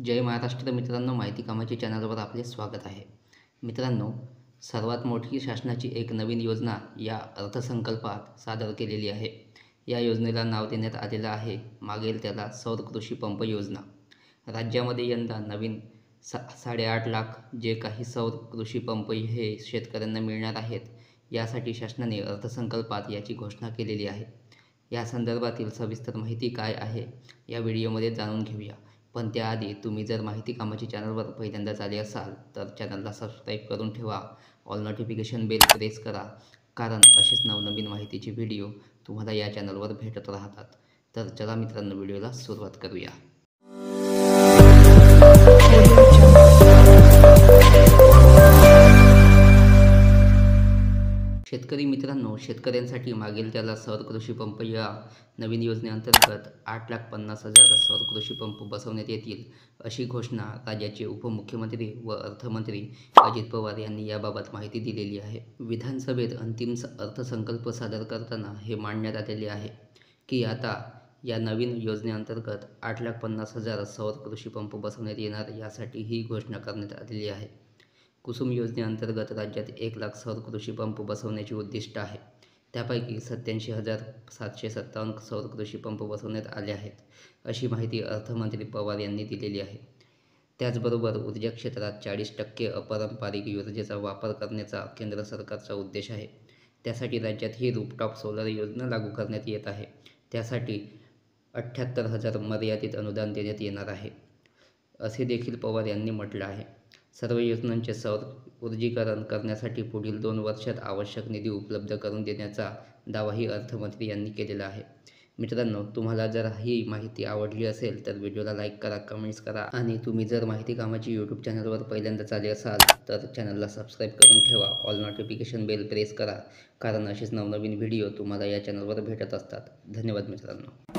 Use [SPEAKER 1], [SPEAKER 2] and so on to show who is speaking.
[SPEAKER 1] जय महाराष्ट्र मित्रांनो, माहिती कामाची चॅनलवर आपले स्वागत आहे. मित्रांनो, सर्वात मोठी शासनाची एक नवीन योजना या अर्थसंकल्पात सादर केलेली आहे. या योजनेला नाव देण्यात आलेलं आहे मागेल त्याला सौर कृषी पंप योजना. राज्यामध्ये यंदा नवीन 8.5 लाख जे काही सौर कृषी पंप हे शेतकऱ्यांना मिळणार आहेत, यासाठी शासनाने अर्थसंकल्पात याची घोषणा केलेली आहे. या संदर्भातील सविस्तर माहिती काय आहे या व्हिडिओमध्ये जाणून घेऊया. पण त्याआधी तुम्ही जर माहिती कामाची चॅनलवर पहिल्यांदाच आले असाल तर चॅनलला सबस्क्राईब करून ठेवा, ऑल नोटिफिकेशन बेल प्रेस करा, कारण असेच नवनवीन माहितीचे व्हिडिओ तुम्हाला या चॅनलवर भेटत राहतात. तर चला मित्रांनो, व्हिडिओला सुरुवात करूया. शेतकरी मित्रांनो, शेतकऱ्यांसाठी मागेल त्याला सौर कृषी पंप या नवीन योजनेअंतर्गत 8,50,000 सौर कृषी पंप बसवण्यात येतील, अशी घोषणा राज्याचे उपमुख्यमंत्री व अर्थमंत्री अजित पवार यांनी याबाबत माहिती दिलेली आहे. विधानसभेत अंतिम अर्थसंकल्प सादर करताना हे मांडण्यात आलेले आहे की आता या नवीन योजनेअंतर्गत 8,50,000 सौर कृषी पंप बसवण्यात येणार, यासाठी ही घोषणा करण्यात आलेली आहे. कुसुम योजनेअंतर्गत राज्यात 1 लाख सौर कृषी पंप बसवण्याचे उद्दिष्ट आहे. त्यापैकी 87,757 सौर कृषी पंप बसवण्यात आले आहेत, अशी माहिती अर्थमंत्री पवार यांनी दिलेली आहे. त्याचबरोबर ऊर्जा क्षेत्रात 40% अपारंपरिक ऊर्जेचा वापर करण्याचा केंद्र सरकारचा उद्देश आहे. त्यासाठी राज्यात ही रूफटॉप सोलर योजना लागू करण्यात येत आहे. त्यासाठी 78,000 मर्यादित अनुदान देण्यात येणार आहे, असे देखील पवार यांनी म्हटलं आहे. सर्व योजनांचे सौर ऊर्जीकरण करण्यासाठी पुढील 2 वर्षात आवश्यक निधी उपलब्ध करून देण्याचा दावाही अर्थमंत्री यांनी केलेला आहे. मित्रांनो, तुम्हाला जर ही माहिती आवडली असेल तर व्हिडिओला लाईक करा, कमेंट्स करा आणि तुम्ही जर माहिती कामाची यूट्यूब चॅनलवर पहिल्यांदाच आले असाल तर चॅनलला सबस्क्राईब करून ठेवा, ऑल नोटिफिकेशन बेल प्रेस करा, कारण असेच नवनवीन व्हिडिओ तुम्हाला या चॅनलवर भेटत असतात. धन्यवाद मित्रांनो.